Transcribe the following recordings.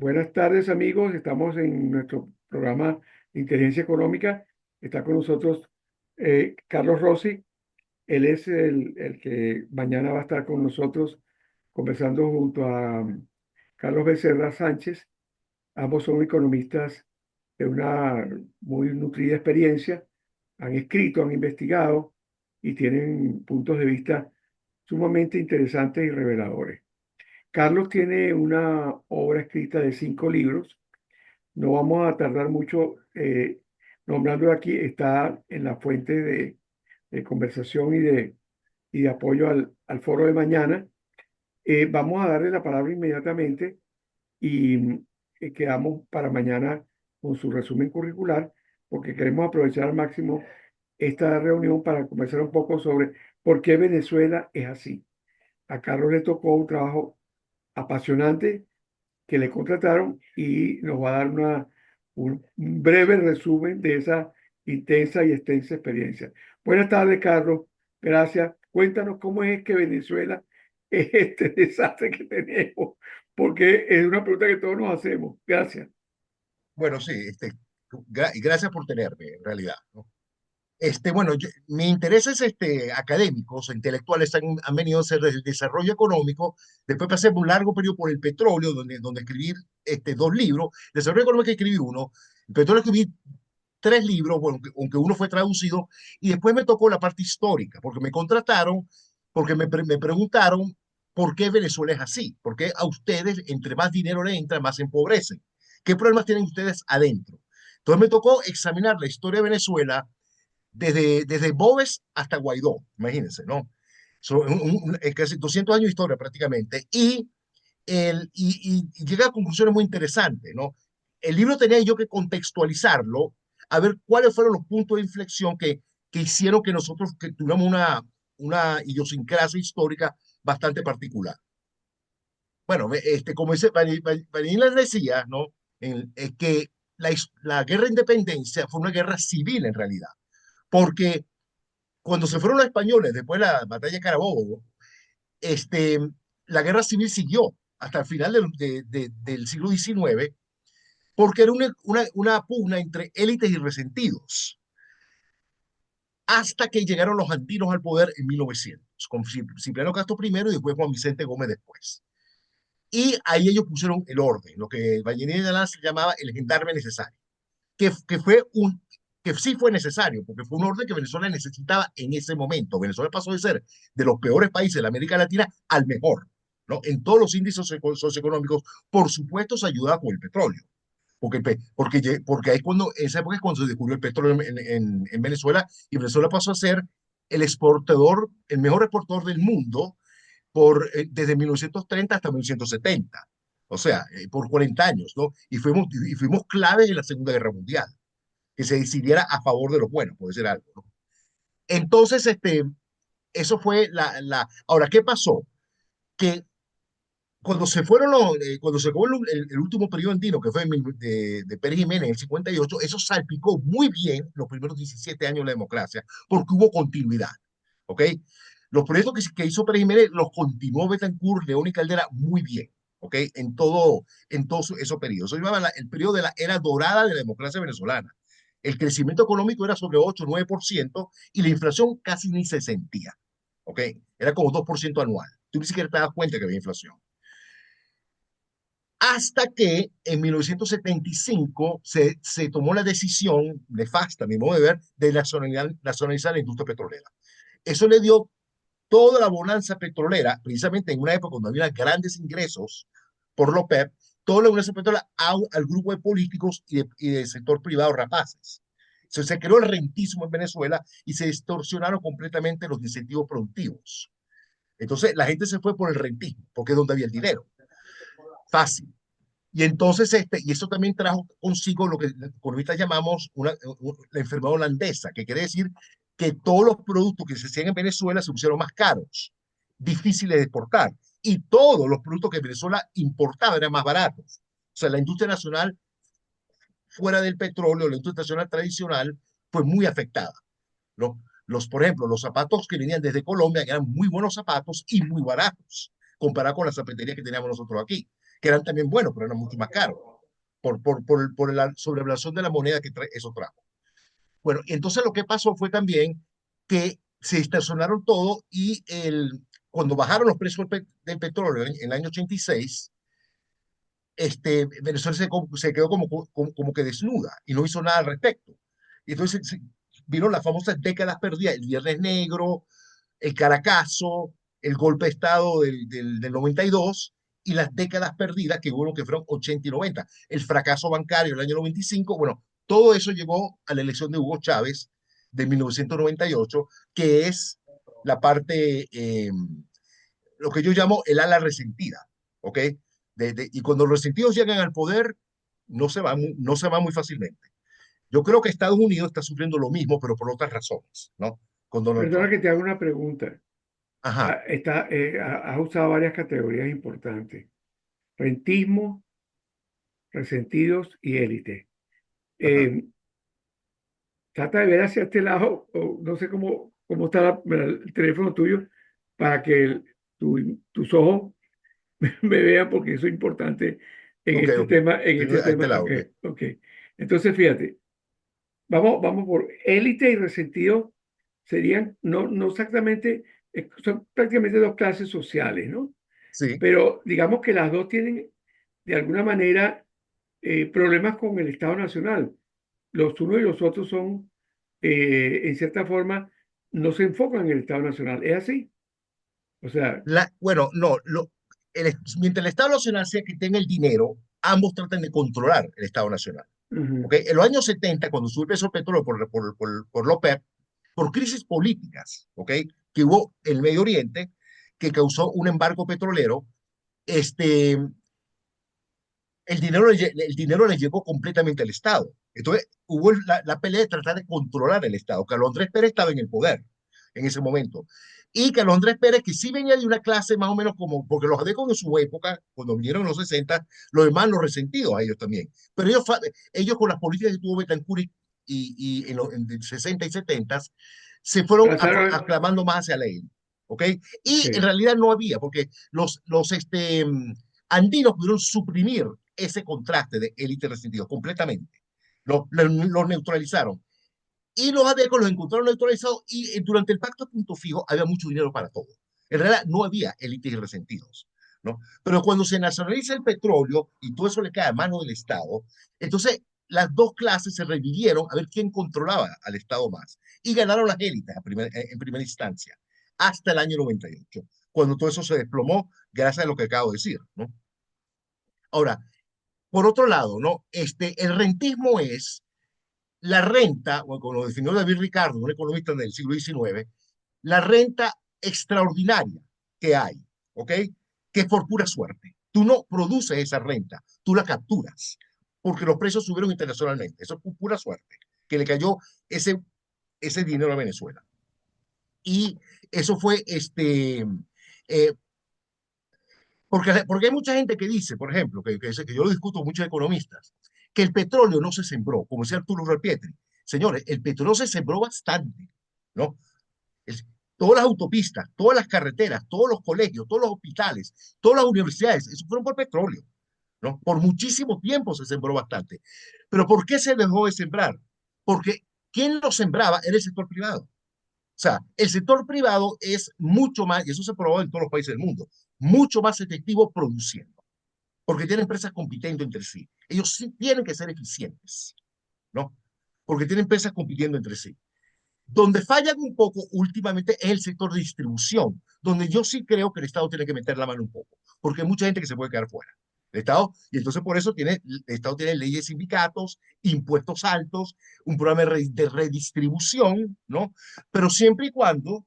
Buenas tardes, amigos. Estamos en nuestro programa de Inteligencia Económica. Está con nosotros Carlos Rossi. Él es el que mañana va a estar con nosotros conversando junto a Carlos Becerra Sánchez. Ambos son economistas de una muy nutrida experiencia. Han escrito, han investigado y tienen puntos de vista sumamente interesantes y reveladores. Carlos tiene una obra escrita de 5 libros. No vamos a tardar mucho nombrándolo aquí. Está en la fuente de conversación y de apoyo al foro de mañana. Vamos a darle la palabra inmediatamente y quedamos para mañana con su resumen curricular, porque queremos aprovechar al máximo esta reunión para conversar un poco sobre por qué Venezuela es así. A Carlos le tocó un trabajo apasionante que le contrataron y nos va a dar un breve resumen de esa intensa y extensa experiencia. Buenas tardes, Carlos. Gracias. Cuéntanos cómo es que Venezuela es este desastre que tenemos, porque es una pregunta que todos nos hacemos. Gracias. Bueno, sí, gracias por tenerme, en realidad, ¿no? Bueno, mi interés es académicos, intelectuales han venido a hacer el desarrollo económico. Después pasé un largo periodo por el petróleo, donde escribí 2 libros. Desarrollo económico escribí uno, el petróleo escribí 3 libros, bueno, aunque uno fue traducido, y después me tocó la parte histórica, porque me contrataron, porque me preguntaron por qué Venezuela es así, por qué a ustedes, entre más dinero le entra, más se empobrecen. ¿Qué problemas tienen ustedes adentro? Entonces me tocó examinar la historia de Venezuela desde Boves hasta Guaidó, imagínense, ¿no? Son casi 200 años de historia prácticamente, y llega a conclusiones muy interesantes, ¿no? El libro tenía yo que contextualizarlo, a ver cuáles fueron los puntos de inflexión que hicieron que nosotros que tuviéramos una idiosincrasia histórica bastante particular. Bueno, como dice Vanilla decía, ¿no? Es que la guerra de independencia fue una guerra civil en realidad, porque cuando se fueron los españoles después de la batalla de Carabobo, este, la guerra civil siguió hasta el final del siglo XIX, porque era una pugna entre élites y resentidos, hasta que llegaron los andinos al poder en 1900, con Cipriano Castro primero y después Juan Vicente Gómez después. Y ahí ellos pusieron el orden, lo que Vallenilla de Alá se llamaba el gendarme necesario, que fue que sí fue necesario, porque fue un orden que Venezuela necesitaba en ese momento. Venezuela pasó de ser de los peores países de la América Latina al mejor, ¿no? En todos los índices socioeconómicos, por supuesto, se ayudaba con el petróleo. Porque ahí en esa época es cuando se descubrió el petróleo en Venezuela, y Venezuela pasó a ser el exportador, el mejor exportador del mundo desde 1930 hasta 1970. O sea, por 40 años, ¿no? Y fuimos clave en la Segunda Guerra Mundial, que se decidiera a favor de los buenos, puede ser algo, ¿no? Entonces, eso fue Ahora, ¿qué pasó? Que cuando se acabó el último periodo andino, que fue de Pérez Jiménez en el 58, eso salpicó muy bien los primeros 17 años de la democracia, porque hubo continuidad, ¿ok? Los proyectos que hizo Pérez Jiménez los continuó Betancourt, León y Caldera muy bien, ¿ok? En todos esos periodos. Eso llamaba el periodo de la era dorada de la democracia venezolana. El crecimiento económico era sobre 8 o 9% y la inflación casi ni se sentía, ¿ok? Era como 2% anual. Tú ni siquiera te das cuenta que había inflación. Hasta que en 1975 se tomó la decisión nefasta, a mi modo de ver, de nacionalizar la industria petrolera. Eso le dio toda la bonanza petrolera, precisamente en una época cuando había grandes ingresos por los PEP, toda la bonanza petrolera al grupo de políticos y del sector privado rapaces. Entonces se creó el rentismo en Venezuela y se distorsionaron completamente los incentivos productivos. Entonces la gente se fue por el rentismo, porque es donde había el dinero. Fácil. Y entonces, y eso también trajo consigo lo que los economistas llamamos la enfermedad holandesa, que quiere decir que todos los productos que se hacían en Venezuela se pusieron más caros, difíciles de exportar, y todos los productos que Venezuela importaba eran más baratos. O sea, la industria nacional fuera del petróleo, la industria nacional tradicional, fue muy afectada, ¿no? Por ejemplo, los zapatos que venían desde Colombia eran muy buenos zapatos y muy baratos, comparado con las zapaterías que teníamos nosotros aquí, que eran también buenos, pero eran mucho más caros, por la sobrevaluación de la moneda que eso trajo. Bueno, entonces lo que pasó fue también que se estacionaron todo y cuando bajaron los precios del petróleo en el año 86, Venezuela se quedó como que desnuda y no hizo nada al respecto. Y entonces vino las famosas décadas perdidas, el Viernes Negro, el Caracazo, el golpe de Estado del 92 y las décadas perdidas que hubo que fueron 80 y 90. El fracaso bancario del año 95, bueno, todo eso llevó a la elección de Hugo Chávez de 1998, que es la parte, lo que yo llamo el ala resentida, ¿ok? Y cuando los resentidos llegan al poder, no se va muy fácilmente. Yo creo que Estados Unidos está sufriendo lo mismo, pero por otras razones, ¿no? Con Donald Perdona Trump. que te haga una pregunta. Ajá, Has usado varias categorías importantes. Rentismo, resentidos y élite. ajá. Eh, Trata de ver hacia este lado, o no sé cómo está el teléfono tuyo, para que tus ojos me vean, porque eso es importante en Ok, este ok. tema, en Tengo este a este tema. lado, Ok, ok. ok. Entonces, fíjate, vamos por élite y resentido serían, no exactamente, son prácticamente dos clases sociales, ¿no? Sí. Pero digamos que las dos tienen, de alguna manera, problemas con el Estado Nacional. Los unos y los otros son, en cierta forma, no se enfocan en el Estado Nacional. ¿Es así? O sea, Bueno, no, mientras el Estado Nacional sea que tenga el dinero, ambos tratan de controlar el Estado Nacional. ujú, ¿Ok? En los años 70, cuando sube el precio del petróleo por la OPEP, por crisis políticas, ¿ok? Que hubo en el Medio Oriente, que causó un embargo petrolero, este, el dinero le llegó completamente al Estado. Entonces hubo la pelea de tratar de controlar el Estado. Carlos Andrés Pérez estaba en el poder en ese momento. Y Carlos Andrés Pérez, que sí venía de una clase más o menos como, porque los adecos en su época, cuando vinieron en los 60, los demás los resentidos a ellos también. Pero ellos con las políticas que tuvo Betancourt en 60 y 70, se fueron pasaron, aclamando más hacia la élite. ¿Ok? ok, Y en realidad no había, porque andinos pudieron suprimir ese contraste de élite resentido completamente. Lo neutralizaron. Y los adecos los encontraron neutralizados y durante el pacto de punto fijo había mucho dinero para todo. En realidad no había élites y resentidos, ¿no? Pero cuando se nacionaliza el petróleo y todo eso le cae a mano del Estado, entonces las dos clases se revivieron a ver quién controlaba al Estado más. Y ganaron las élites en primera instancia, hasta el año 98, cuando todo eso se desplomó gracias a lo que acabo de decir, ¿no? Ahora, por otro lado, ¿no? El rentismo es la renta, o como lo definió David Ricardo, un economista del siglo XIX, la renta extraordinaria que hay, ¿ok? Que es por pura suerte. Tú no produces esa renta, tú la capturas, porque los precios subieron internacionalmente. Eso es por pura suerte, que le cayó ese dinero a Venezuela. Y eso fue, porque hay mucha gente que dice, por ejemplo, que yo lo discuto con muchos economistas, que el petróleo no se sembró, como decía Arturo Repietri. Señores, el petróleo se sembró bastante, ¿no? Es- Todas las autopistas, todas las carreteras, todos los colegios, todos los hospitales, todas las universidades, eso fueron por petróleo, ¿no? Por muchísimo tiempo se sembró bastante. Pero ¿por qué se dejó de sembrar? Porque quien lo sembraba era el sector privado. O sea, el sector privado es mucho más, y eso se ha probado en todos los países del mundo, mucho más efectivo produciendo, porque tienen empresas compitiendo entre sí. Ellos sí tienen que ser eficientes, ¿no? Porque tienen empresas compitiendo entre sí. Donde fallan un poco últimamente es el sector de distribución, donde yo sí creo que el Estado tiene que meter la mano un poco, porque hay mucha gente que se puede quedar fuera. El Estado, y entonces por eso el Estado tiene leyes de sindicatos, impuestos altos, un programa de redistribución, ¿no? Pero siempre y cuando,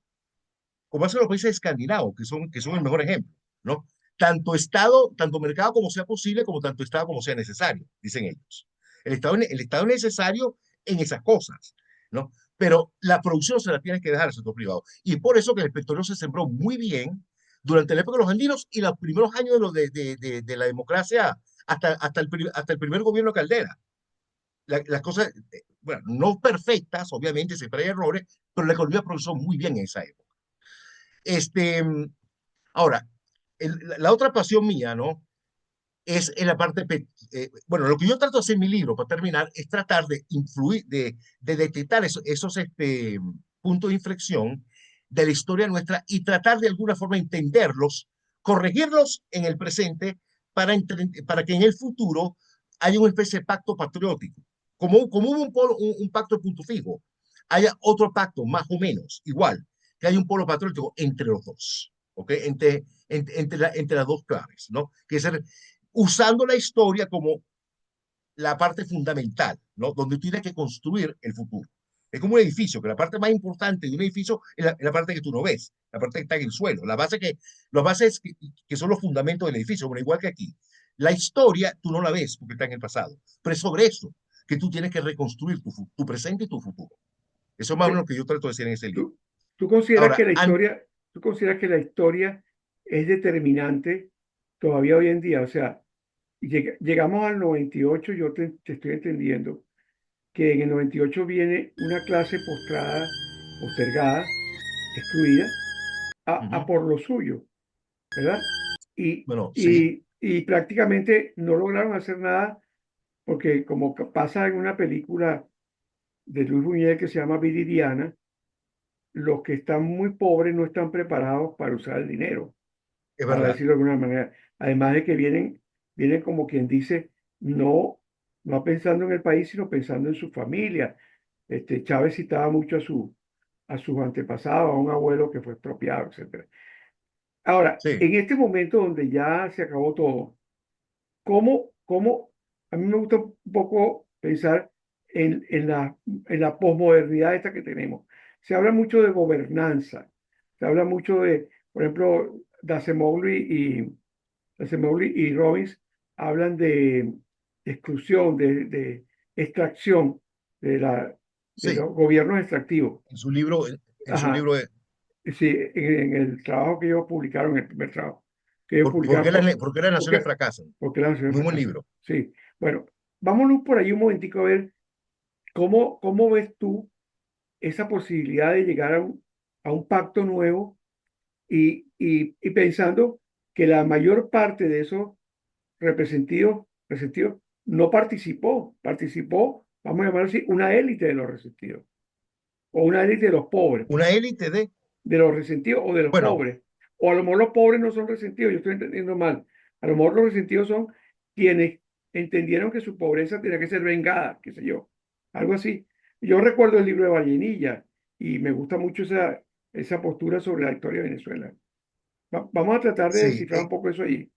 como hacen los países escandinavos, que son el mejor ejemplo, ¿no? Tanto Estado, tanto mercado como sea posible, como tanto Estado como sea necesario, dicen ellos. El Estado es necesario en esas cosas, ¿no? Pero la producción se la tiene que dejar al sector privado. Y es por eso que el petróleo se sembró muy bien durante la época de los andinos y los primeros años de la democracia hasta el primer gobierno de Caldera. Las cosas, bueno, no perfectas, obviamente, siempre hay errores, pero la economía progresó muy bien en esa época. Este, Ahora, la otra pasión mía, ¿no? es en la parte, bueno, lo que yo trato de hacer en mi libro, para terminar, es tratar de influir, de detectar esos puntos de inflexión de la historia nuestra y tratar de alguna forma entenderlos, corregirlos en el presente para que en el futuro haya una especie de pacto patriótico. Como hubo un pacto de punto fijo, haya otro pacto más o menos igual, que haya un polo patriótico entre los dos, ¿ok? Entre las dos claves, ¿no? Que es usando la historia como la parte fundamental, ¿no? Donde tú tienes que construir el futuro. Es como un edificio, que la parte más importante de un edificio es la parte que tú no ves, la parte que está en el suelo, las bases que son los fundamentos del edificio, bueno, igual que aquí. La historia tú no la ves porque está en el pasado, pero es sobre eso que tú tienes que reconstruir tu presente y tu futuro. Eso es más o menos Ok, lo que yo trato de decir en ese libro. ¿Tú, tú consideras Ahora, que la historia, tú consideras que la historia es determinante todavía hoy en día? O sea, llegamos al 98, yo te estoy entendiendo que en el 98 viene una clase postrada, postergada, excluida, a ujú, por lo suyo, ¿verdad? bueno, sí, Y prácticamente no lograron hacer nada porque como pasa en una película de Luis Buñuel que se llama Viridiana, los que están muy pobres no están preparados para usar el dinero, es para verdad. decirlo de alguna manera. Además de que vienen como quien dice, no, no pensando en el país, sino pensando en su familia. Chávez citaba mucho a sus antepasados, a un abuelo que fue expropiado, etcétera. Ahora, Sí, en este momento donde ya se acabó todo, a mí me gusta un poco pensar en la posmodernidad esta que tenemos? Se habla mucho de gobernanza, se habla mucho de, por ejemplo, Acemoglu y Robbins hablan de exclusión, de extracción de sí. los gobiernos extractivos. En su libro, Ajá, sí, en el trabajo que ellos publicaron, en el primer trabajo que ellos ¿por publicaron, qué las naciones porque, fracasan? porque las naciones Muy buen fracasan. libro. Sí, bueno, vámonos por ahí un momentico a ver cómo ves tú esa posibilidad de llegar a un pacto nuevo y pensando que la mayor parte de esos resentidos no participó, vamos a llamarlo así, una élite de los resentidos, o una élite de los pobres, Una élite de los resentidos o de los bueno, pobres. O a lo mejor los pobres no son resentidos, yo estoy entendiendo mal. A lo mejor los resentidos son quienes entendieron que su pobreza tenía que ser vengada, qué sé yo, algo así. Yo recuerdo el libro de Vallenilla y me gusta mucho esa postura sobre la historia de Venezuela. Vamos a tratar de sí. descifrar un poco eso allí.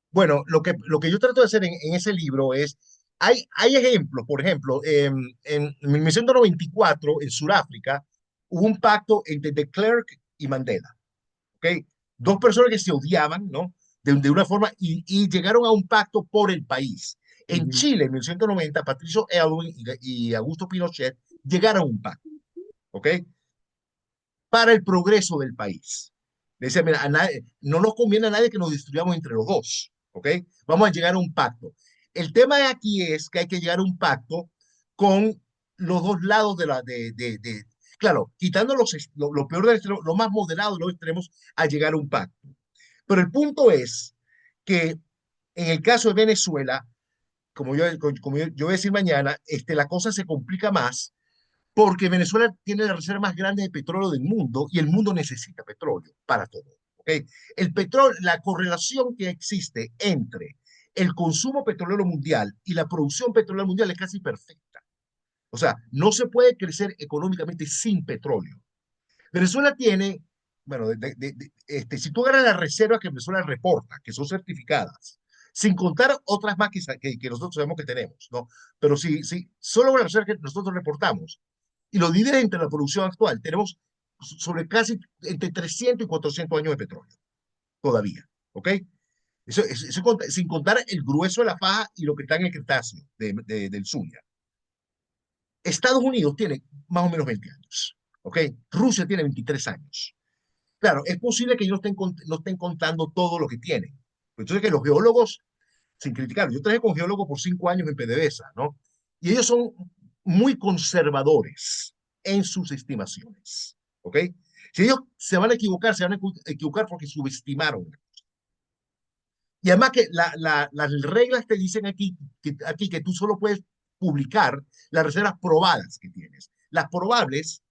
Bueno, lo que yo trato de hacer en ese libro es, hay ejemplos, por ejemplo, en 1994, en Sudáfrica, hubo un pacto entre de Klerk y Mandela, ¿ok? Dos personas que se odiaban, ¿no? De una forma, y llegaron a un pacto por el país. En Ujú, Chile, en 1990, Patricio Aylwin y Augusto Pinochet llegaron a un pacto, ¿ok? Para el progreso del país. Le decía, mira, no nos conviene a nadie que nos destruyamos entre los dos, ¿ok? Vamos a llegar a un pacto. El tema de aquí es que hay que llegar a un pacto con los dos lados claro, quitando lo peor del extremo, lo más moderado de los extremos, a llegar a un pacto. Pero el punto es que en el caso de Venezuela, como yo voy a decir mañana, la cosa se complica más porque Venezuela tiene la reserva más grande de petróleo del mundo y el mundo necesita petróleo para todo. ¿Okay? El petróleo, la correlación que existe entre el consumo petrolero mundial y la producción petrolera mundial es casi perfecta. O sea, no se puede crecer económicamente sin petróleo. Venezuela tiene, bueno, si tú agarras las reservas que Venezuela reporta, que son certificadas, sin contar otras más que nosotros sabemos que tenemos, ¿no? Pero si solo las reservas que nosotros reportamos y lo divides entre la producción actual, tenemos sobre casi entre 300 y 400 años de petróleo todavía, ¿ok? Sin contar el grueso de la faja y lo que está en el Cretáceo del Zulia. Estados Unidos tiene más o menos 20 años, ¿ok? Rusia tiene 23 años. Claro, es posible que ellos no estén contando todo lo que tienen. Entonces, que los geólogos, sin criticar, yo trabajé con geólogos por 5 años en PDVSA, ¿no? Y ellos son muy conservadores en sus estimaciones, ¿ok? Si ellos se van a equivocar, se van a equivocar porque subestimaron. Y además que las reglas te dicen aquí que tú solo puedes publicar las reservas probadas que tienes. Las probables,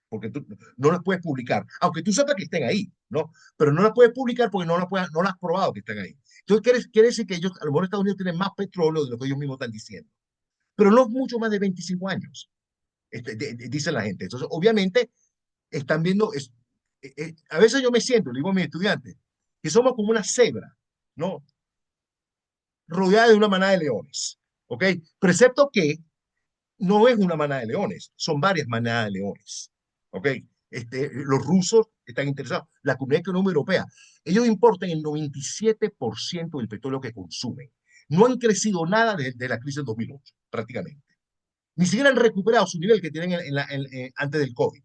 porque tú no las puedes publicar, aunque tú sepas que estén ahí, ¿no? Pero no las puedes publicar porque no las has probado que están ahí. Entonces, quiere decir que ellos, a lo mejor Estados Unidos tienen más petróleo de lo que ellos mismos están diciendo. Pero no es mucho más de 25 años, dice la gente. Entonces, obviamente, están viendo, a veces yo me siento, le digo a mis estudiantes, que somos como una cebra, ¿no? Rodeada de una manada de leones, ¿ok? Precepto que no es una manada de leones, son varias manadas de leones, ¿ok? Los rusos están interesados, la Comunidad Económica Europea, ellos importan el 97% del petróleo que consumen. No han crecido nada desde la crisis del 2008, prácticamente. Ni siquiera han recuperado su nivel que tienen antes del COVID,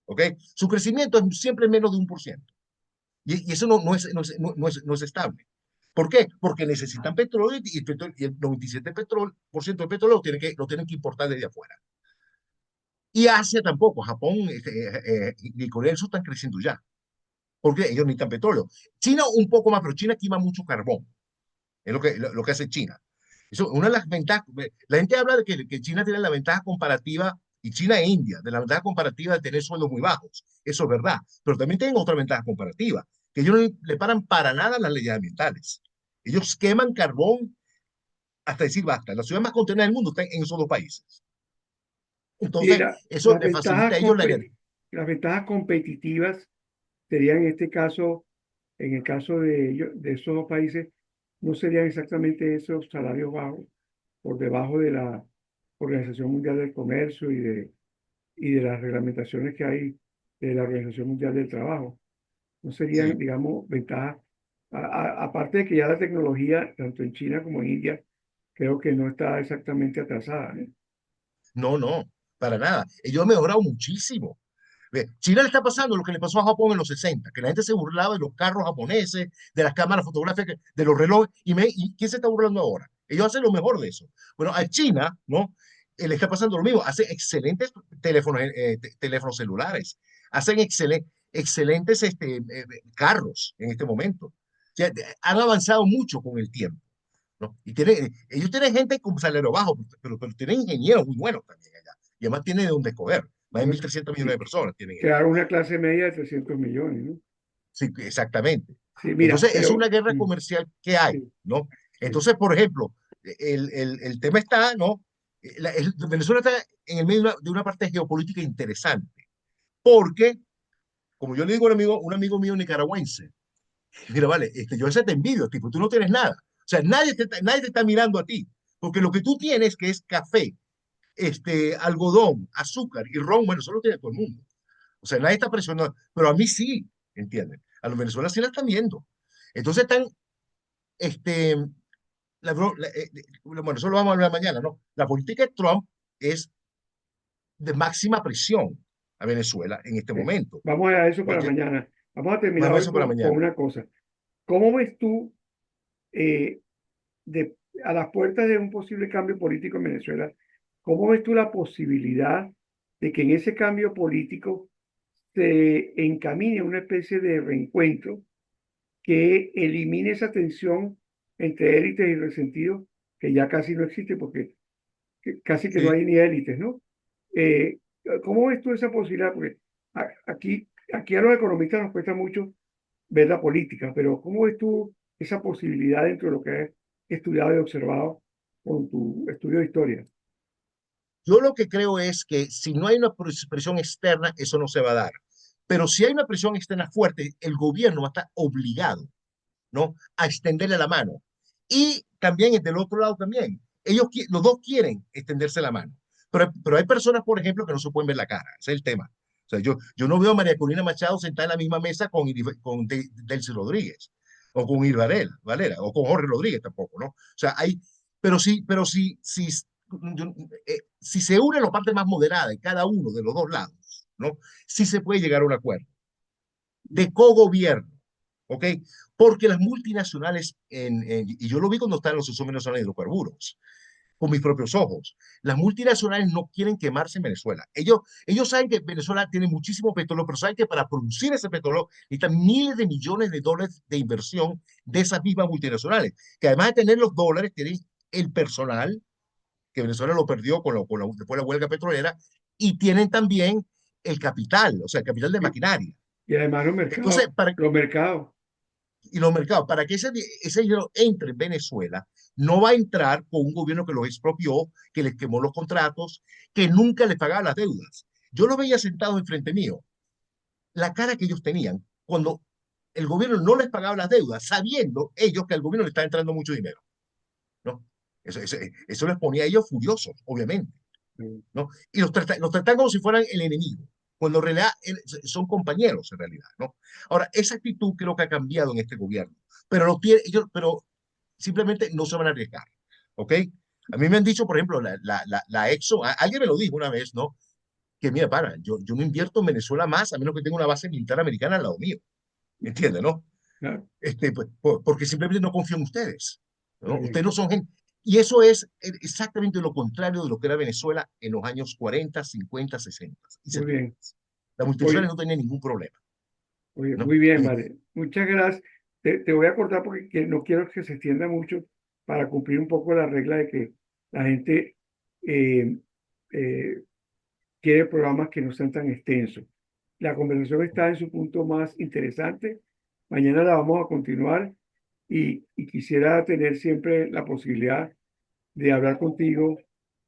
¿ok? Su crecimiento es siempre menos de 1%. Y eso no es estable. ¿Por qué? Porque necesitan petróleo y el 97% del petróleo lo tienen que importar desde afuera. Y Asia tampoco, Japón y Corea del Sur están creciendo ya, porque ellos necesitan petróleo. China un poco más, pero China quema mucho carbón, es lo que hace China. Eso, una de las ventajas, la gente habla de que China tiene la ventaja comparativa, y China e India, de la ventaja comparativa de tener sueldos muy bajos. Eso es verdad, pero también tienen otra ventaja comparativa, que ellos no le paran para nada las leyes ambientales. Ellos queman carbón hasta decir basta. La ciudad más contaminada del mundo está en esos dos países. Y Entonces, eso le facilita a ellos la guerra. las ventajas competitivas serían en este caso, en el caso de ellos, de esos dos países, no serían exactamente esos salarios bajos por debajo de la Organización Mundial del Comercio y de las reglamentaciones que hay de la Organización Mundial del Trabajo. No serían, Sí. digamos, ventajas. Aparte de que ya la tecnología, tanto en China como en India, creo que no está exactamente atrasada, ¿eh? No, no, para nada. Ellos han mejorado muchísimo. Ve, China le está pasando lo que le pasó a Japón en los 60, que la gente se burlaba de los carros japoneses, de las cámaras fotográficas, de los relojes, y ¿quién se está burlando ahora? Ellos hacen lo mejor de eso. Bueno, a China, ¿no? Le está pasando lo mismo, hace excelentes teléfonos celulares, hacen excelentes carros en este momento. O sea, han avanzado mucho con el tiempo, ¿no? Ellos tienen gente con salario bajo, pero tienen ingenieros muy buenos también allá. Y además tienen de dónde escoger. Más de Bueno, 1.300 millones y de personas tienen ellos. crear una clase media de 300 millones, ¿no? Sí, exactamente. Sí, mira, Entonces, es pero una guerra comercial que hay, sí, ¿no? sí. Entonces, por ejemplo, el tema está, ¿no? Venezuela está en el medio de una parte geopolítica interesante, porque, como yo le digo a un amigo mío nicaragüense, mira, vale, yo ese te envidio, tipo, tú no tienes nada. O sea, nadie te está mirando a ti, porque lo que tú tienes, que es café, algodón, azúcar y ron, bueno, eso lo tiene todo el mundo. O sea, nadie está presionando, pero a mí sí, ¿entienden? A los venezolanos sí la están viendo. Entonces están, este, bueno, eso lo vamos a hablar mañana, ¿no? La política de Trump es de máxima presión a Venezuela en este momento. Vamos a eso para Porque, mañana. Vamos a terminar vamos a hoy eso para con mañana. una cosa. ¿Cómo ves tú eh, de, a las puertas de un posible cambio político en Venezuela? ¿Cómo ves tú la posibilidad de que en ese cambio político se encamine una especie de reencuentro que elimine esa tensión entre élites y resentidos que ya casi no existe porque casi que no Sí, hay ni élites, ¿no? Eh, ¿Cómo ves tú esa posibilidad? Porque aquí a los economistas nos cuesta mucho ver la política, pero ¿cómo ves tú esa posibilidad dentro de lo que has estudiado y observado con tu estudio de historia? yo lo que creo es que si no hay una presión externa, eso no se va a dar. Pero si hay una presión externa fuerte, el gobierno va a estar obligado, ¿no? A extenderle la mano. Y también del otro lado también. Los dos quieren extenderse la mano. Pero hay personas, por ejemplo, que no se pueden ver la cara. Ese es el tema. O sea, yo no veo a María Corina Machado sentada en la misma mesa con Delcy Rodríguez, o con Valera, o con Jorge Rodríguez tampoco, ¿no? O sea, si se une la parte más moderada de cada uno de los dos lados, ¿no? Sí se puede llegar a un acuerdo de cogobierno, ¿ok? Porque las multinacionales, y yo lo vi cuando estaban los usos venezolanos de hidrocarburos, con mis propios ojos. Las multinacionales no quieren quemarse en Venezuela. Ellos saben que Venezuela tiene muchísimo petróleo, pero saben que para producir ese petróleo necesitan miles de millones de dólares de inversión de esas mismas multinacionales, que además de tener los dólares, tienen el personal, que Venezuela lo perdió después de la huelga petrolera, y tienen también el capital, o sea, el capital de Y, maquinaria. y además Entonces, los mercados, y los mercados, para que ese dinero entre en Venezuela, no va a entrar con un gobierno que los expropió, que les quemó los contratos, que nunca les pagaba las deudas. Yo los veía sentados enfrente mío, la cara que ellos tenían cuando el gobierno no les pagaba las deudas, sabiendo ellos que al gobierno le está entrando mucho dinero, ¿no? Eso les ponía a ellos furiosos, obviamente, mm, ¿no? Y los tratan como si fueran el enemigo, cuando en realidad son compañeros, en realidad, ¿no? Ahora, esa actitud creo que ha cambiado en este gobierno, pero, pero simplemente no se van a arriesgar, ¿ok? A mí me han dicho, por ejemplo, la Exxon, alguien me lo dijo una vez, ¿no? Que mira, yo no invierto en Venezuela más a menos que tenga una base militar americana al lado mío, ¿entiendes, no? claro, Pues, porque simplemente no confío en ustedes, ¿no? Ustedes correcto. no son gente. Y eso es exactamente lo contrario de lo que era Venezuela en los años 40, 50, 60 y Muy 70. bien. Las multinacionales Oye, no tenían ningún problema, oye, ¿no? muy bien, vale. Muchas gracias. Te voy a cortar porque no quiero que se extienda mucho para cumplir un poco la regla de que la gente eh, eh, quiere programas que no sean tan extensos. La conversación está en su punto más interesante. Mañana la vamos a continuar y quisiera tener siempre la posibilidad de hablar contigo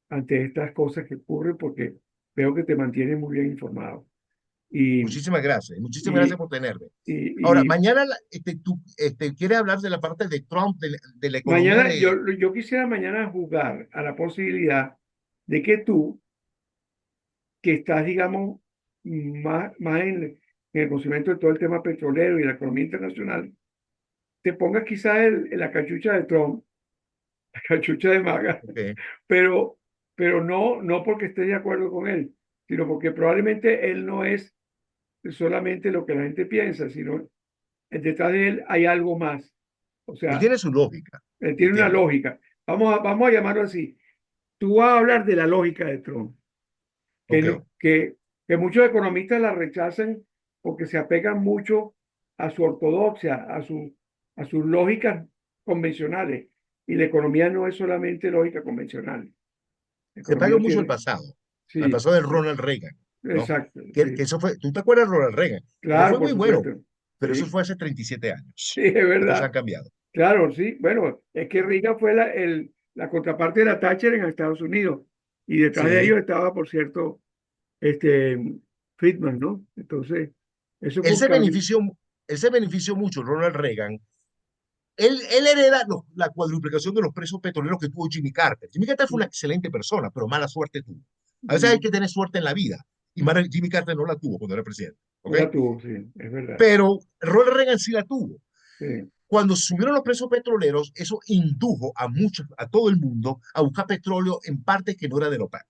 ante estas cosas que ocurren porque veo que te mantienes muy bien informado. Y, Muchísimas gracias y, por tenerme. Ahora, y mañana tú quieres hablar de la parte de Trump, de la economía mañana, de... yo quisiera mañana jugar a la posibilidad de que tú, que estás, digamos, más en el conocimiento de todo el tema petrolero y la economía internacional, te pongas quizás la cachucha de Trump, la cachucha de MAGA, Ok. pero, pero no porque estés de acuerdo con él, sino porque probablemente él no es solamente lo que la gente piensa, sino detrás de él hay algo más. O Él sea, tiene su lógica, él tiene una ¿entiendes? lógica. Vamos a llamarlo así. Tú vas a hablar de la lógica de Trump, que, Ok. no- que muchos economistas la rechazan porque se apegan mucho a su ortodoxia, a sus lógicas convencionales. Y la economía no es solamente lógica convencional. La Se paga economía mucho tiene, el sí, pasado de sí, Ronald Reagan, ¿no? exacto, Que sí. eso fue, ¿tú te acuerdas de Ronald Reagan? Él Claro, fue por muy bueno, supuesto. pero eso Sí, fue hace 37 sí, años. es Las cosas han verdad. cambiado. Claro, sí. Bueno, es que Reagan fue la contraparte de la Thatcher en Estados Unidos. Y detrás de ellos Sí. estaba, por cierto, Friedman, ¿no? Entonces, eso fue Él un se cambio. benefició, él se benefició mucho, Ronald Reagan. Él hereda la cuadruplicación de los precios petroleros que tuvo Jimmy Carter. Jimmy Carter fue una excelente persona, pero mala suerte tuvo. A veces hay Mm, que tener suerte en la vida. Y Jimmy Carter no la tuvo cuando era presidente. no ¿Ok? la tuvo, sí, es verdad. Pero Ronald Reagan sí la tuvo. Sí, Cuando subieron los precios petroleros, eso indujo a todo el mundo a buscar petróleo en partes que no era de OPEP.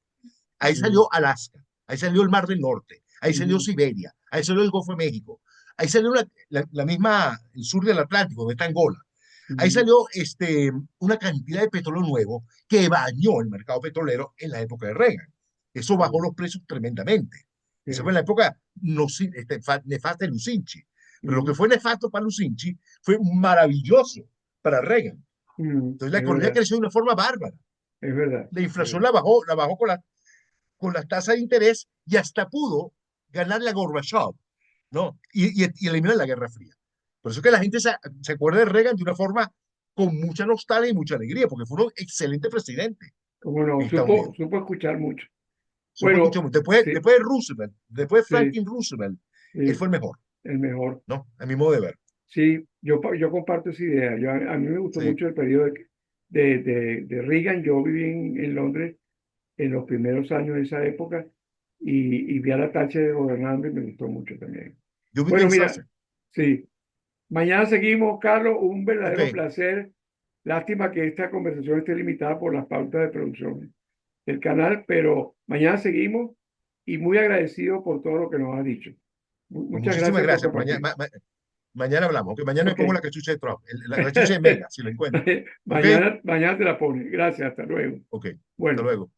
Ahí mm, salió Alaska, ahí salió el Mar del Norte, ahí salió mm, Siberia, ahí salió el Golfo de México, ahí salió la misma, el sur del Atlántico, donde está Angola. Ahí mm, salió una cantidad de petróleo nuevo que bañó el mercado petrolero en la época de Reagan. Eso bajó mm, los precios tremendamente. Eso fue en sí, la época nefasta de Lucinchi. Pero lo que mm, fue nefasto para Lucinchi fue maravilloso para Reagan. Entonces la es economía verdad, creció de una forma bárbara. es verdad, La es inflación verdad. la bajó con las tasas de interés y hasta pudo ganarle a Gorbachev, ¿no? Y eliminar la Guerra Fría. Por eso que la gente se acuerda de Reagan de una forma con mucha nostalgia y mucha alegría, porque fue un excelente presidente Como no, en Estados Unidos. supo escuchar mucho. Supo Bueno, escuchar mucho. sí, Después de Roosevelt, después de sí, Franklin Roosevelt, él sí, fue el mejor, el mejor. ¿no? A mi modo de ver. Sí, yo comparto esa idea. A mí me gustó Sí. mucho el periodo de Reagan. Yo viví en Londres en los primeros años de esa época y vi a la Thatcher gobernando y me gustó mucho también. Yo viví Bueno, en mira, Sussex. sí, mañana seguimos, Carlos. Un Ok. verdadero placer. Lástima que esta conversación esté limitada por las pautas de producción del canal, pero mañana seguimos y muy agradecido por todo lo que nos has dicho. Pues Muchas muchísimas gracias por gracias. Pues compartir. Mañana hablamos, que mañana me Ok. pongo la cachucha de Trump, la cachucha de Mega, si lo encuentro. ¿Ok? Mañana te la pones. Gracias, hasta luego. Ok. Hasta Bueno. luego.